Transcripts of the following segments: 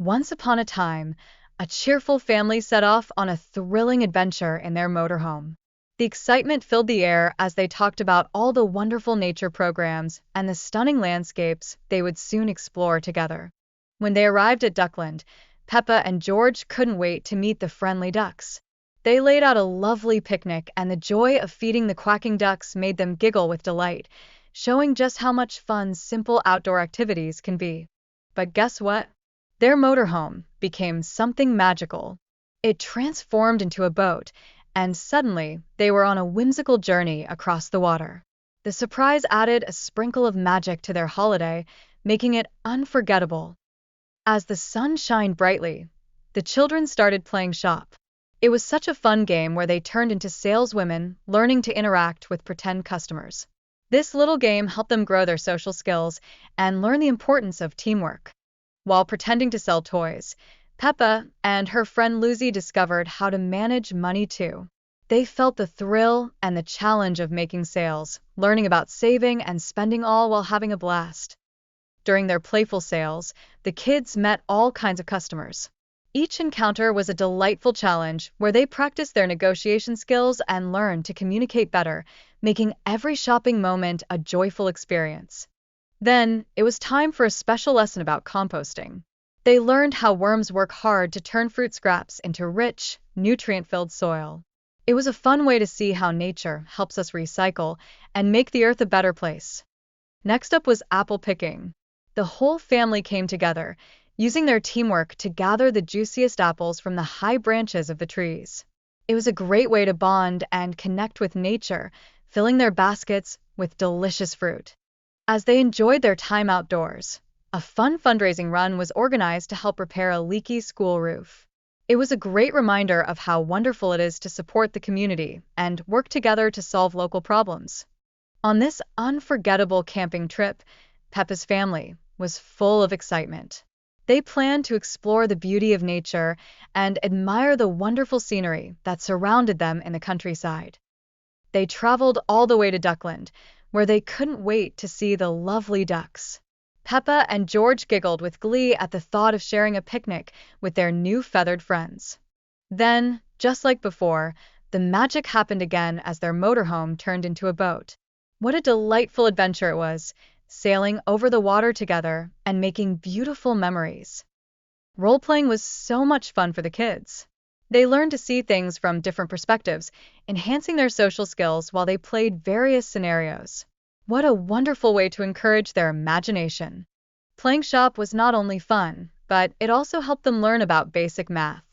Once upon a time, a cheerful family set off on a thrilling adventure in their motorhome. The excitement filled the air as they talked about all the wonderful nature programs and the stunning landscapes they would soon explore together. When they arrived at Duckland, Peppa and George couldn't wait to meet the friendly ducks. They laid out a lovely picnic, and the joy of feeding the quacking ducks made them giggle with delight, showing just how much fun simple outdoor activities can be. But guess what? Their motorhome became something magical. It transformed into a boat, and suddenly they were on a whimsical journey across the water. The surprise added a sprinkle of magic to their holiday, making it unforgettable. As the sun shined brightly, the children started playing shop. It was such a fun game where they turned into saleswomen, learning to interact with pretend customers. This little game helped them grow their social skills and learn the importance of teamwork. While pretending to sell toys, Peppa and her friend Lucy discovered how to manage money too. They felt the thrill and the challenge of making sales, learning about saving and spending all while having a blast. During their playful sales, the kids met all kinds of customers. Each encounter was a delightful challenge where they practiced their negotiation skills and learned to communicate better, making every shopping moment a joyful experience. Then, it was time for a special lesson about composting. They learned how worms work hard to turn fruit scraps into rich, nutrient-filled soil. It was a fun way to see how nature helps us recycle and make the earth a better place. Next up was apple picking. The whole family came together, using their teamwork to gather the juiciest apples from the high branches of the trees. It was a great way to bond and connect with nature, filling their baskets with delicious fruit. As they enjoyed their time outdoors, a fun fundraising run was organized to help repair a leaky school roof. It was a great reminder of how wonderful it is to support the community and work together to solve local problems. On this unforgettable camping trip, Peppa's family was full of excitement. They planned to explore the beauty of nature and admire the wonderful scenery that surrounded them in the countryside. They traveled all the way to Duckland, where they couldn't wait to see the lovely ducks. Peppa and George giggled with glee at the thought of sharing a picnic with their new feathered friends. Then, just like before, the magic happened again as their motorhome turned into a boat. What a delightful adventure it was, sailing over the water together and making beautiful memories. Role-playing was so much fun for the kids. They learned to see things from different perspectives, enhancing their social skills while they played various scenarios. What a wonderful way to encourage their imagination. Playing shop was not only fun, but it also helped them learn about basic math.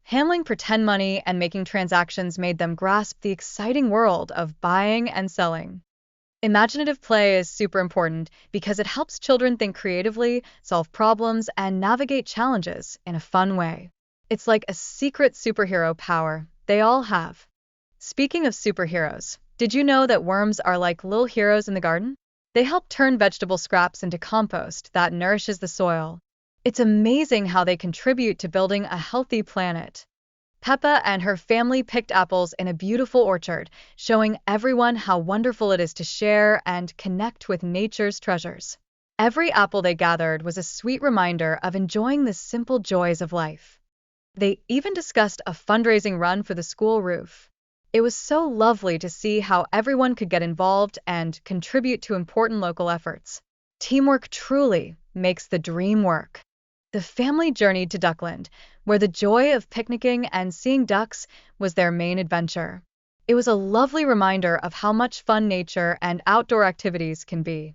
Handling pretend money and making transactions made them grasp the exciting world of buying and selling. Imaginative play is super important because it helps children think creatively, solve problems, and navigate challenges in a fun way. It's like a secret superhero power they all have. Speaking of superheroes, did you know that worms are like little heroes in the garden? They help turn vegetable scraps into compost that nourishes the soil. It's amazing how they contribute to building a healthy planet. Peppa and her family picked apples in a beautiful orchard, showing everyone how wonderful it is to share and connect with nature's treasures. Every apple they gathered was a sweet reminder of enjoying the simple joys of life. They even discussed a fundraising run for the school roof. It was so lovely to see how everyone could get involved and contribute to important local efforts. Teamwork truly makes the dream work. The family journeyed to Duckland, where the joy of picnicking and seeing ducks was their main adventure. It was a lovely reminder of how much fun nature and outdoor activities can be.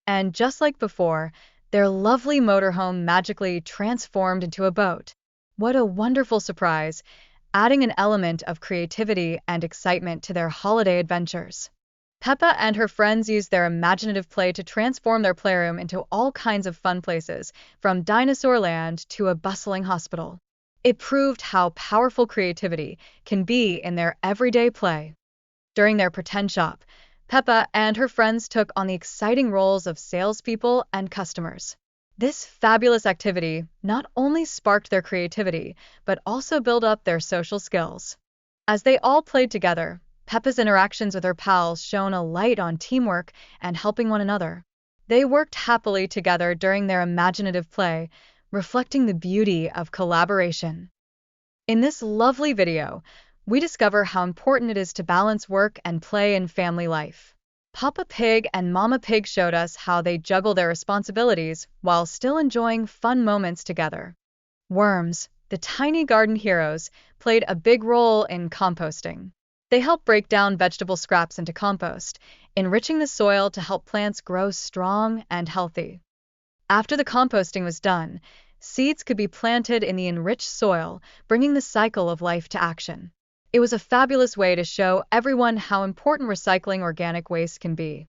And just like before, their lovely motorhome magically transformed into a boat. What a wonderful surprise, adding an element of creativity and excitement to their holiday adventures. Peppa and her friends used their imaginative play to transform their playroom into all kinds of fun places, from dinosaur land to a bustling hospital. It proved how powerful creativity can be in their everyday play. During their pretend shop, Peppa and her friends took on the exciting roles of salespeople and customers. This fabulous activity not only sparked their creativity, but also built up their social skills. As they all played together, Peppa's interactions with her pals shone a light on teamwork and helping one another. They worked happily together during their imaginative play, reflecting the beauty of collaboration. In this lovely video, we discover how important it is to balance work and play in family life. Papa Pig and Mama Pig showed us how they juggle their responsibilities while still enjoying fun moments together. Worms, the tiny garden heroes, played a big role in composting. They help break down vegetable scraps into compost, enriching the soil to help plants grow strong and healthy. After the composting was done, seeds could be planted in the enriched soil, bringing the cycle of life to action. It was a fabulous way to show everyone how important recycling organic waste can be.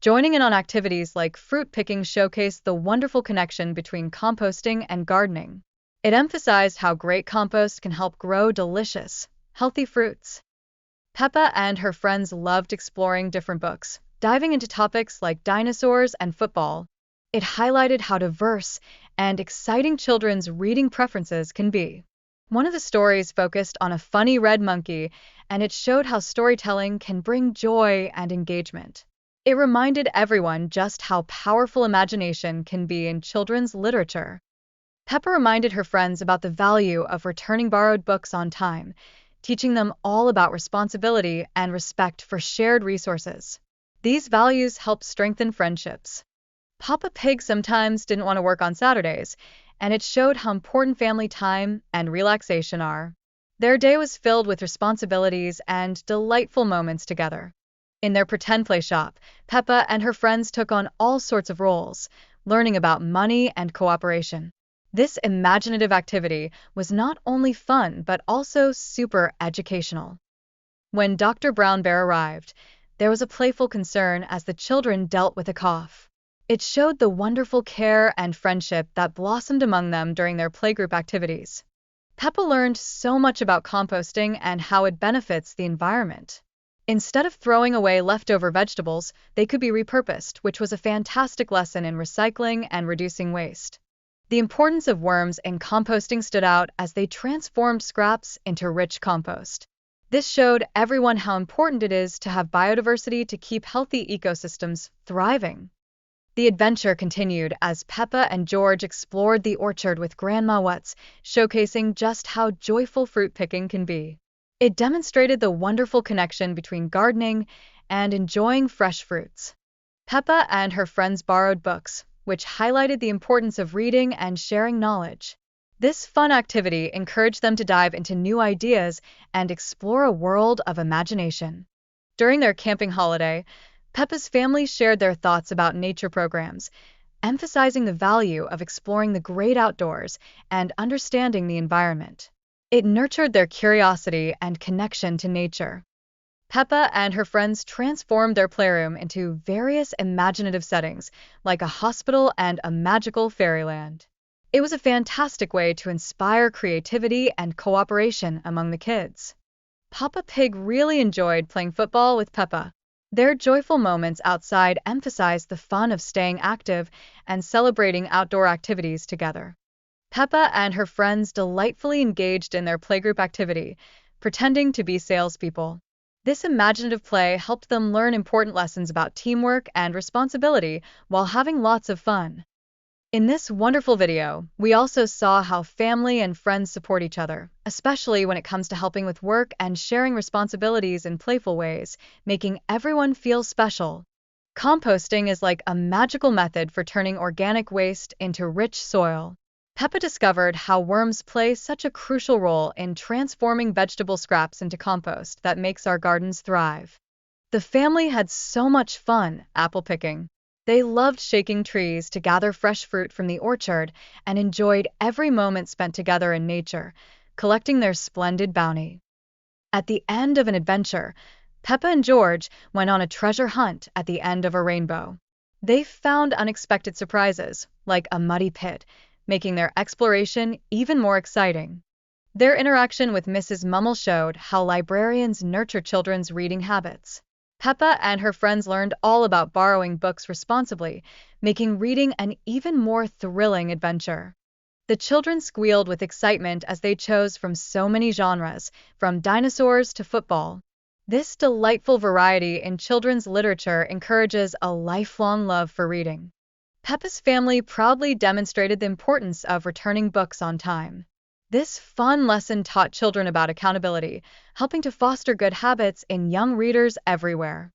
Joining in on activities like fruit picking showcased the wonderful connection between composting and gardening. It emphasized how great compost can help grow delicious, healthy fruits. Peppa and her friends loved exploring different books, diving into topics like dinosaurs and football. It highlighted how diverse and exciting children's reading preferences can be. One of the stories focused on a funny red monkey, and it showed how storytelling can bring joy and engagement. It reminded everyone just how powerful imagination can be in children's literature. Peppa reminded her friends about the value of returning borrowed books on time, teaching them all about responsibility and respect for shared resources. These values help strengthen friendships. Papa Pig sometimes didn't want to work on Saturdays, and it showed how important family time and relaxation are. Their day was filled with responsibilities and delightful moments together. In their pretend play shop, Peppa and her friends took on all sorts of roles, learning about money and cooperation. This imaginative activity was not only fun but also super educational. When Dr. Brown Bear arrived, there was a playful concern as the children dealt with a cough. It showed the wonderful care and friendship that blossomed among them during their playgroup activities. Peppa learned so much about composting and how it benefits the environment. Instead of throwing away leftover vegetables, they could be repurposed, which was a fantastic lesson in recycling and reducing waste. The importance of worms in composting stood out as they transformed scraps into rich compost. This showed everyone how important it is to have biodiversity to keep healthy ecosystems thriving. The adventure continued as Peppa and George explored the orchard with Grandma Wutz, showcasing just how joyful fruit picking can be. It demonstrated the wonderful connection between gardening and enjoying fresh fruits. Peppa and her friends borrowed books, which highlighted the importance of reading and sharing knowledge. This fun activity encouraged them to dive into new ideas and explore a world of imagination. During their camping holiday, Peppa's family shared their thoughts about nature programs, emphasizing the value of exploring the great outdoors and understanding the environment. It nurtured their curiosity and connection to nature. Peppa and her friends transformed their playroom into various imaginative settings, like a hospital and a magical fairyland. It was a fantastic way to inspire creativity and cooperation among the kids. Papa Pig really enjoyed playing football with Peppa. Their joyful moments outside emphasized the fun of staying active and celebrating outdoor activities together. Peppa and her friends delightfully engaged in their playgroup activity, pretending to be salespeople. This imaginative play helped them learn important lessons about teamwork and responsibility while having lots of fun. In this wonderful video, we also saw how family and friends support each other, especially when it comes to helping with work and sharing responsibilities in playful ways, making everyone feel special. Composting is like a magical method for turning organic waste into rich soil. Peppa discovered how worms play such a crucial role in transforming vegetable scraps into compost that makes our gardens thrive. The family had so much fun apple picking. They loved shaking trees to gather fresh fruit from the orchard and enjoyed every moment spent together in nature, collecting their splendid bounty. At the end of an adventure, Peppa and George went on a treasure hunt at the end of a rainbow. They found unexpected surprises, like a muddy pit, making their exploration even more exciting. Their interaction with Mrs. Mummel showed how librarians nurture children's reading habits. Peppa and her friends learned all about borrowing books responsibly, making reading an even more thrilling adventure. The children squealed with excitement as they chose from so many genres, from dinosaurs to football. This delightful variety in children's literature encourages a lifelong love for reading. Peppa's family proudly demonstrated the importance of returning books on time. This fun lesson taught children about accountability, helping to foster good habits in young readers everywhere.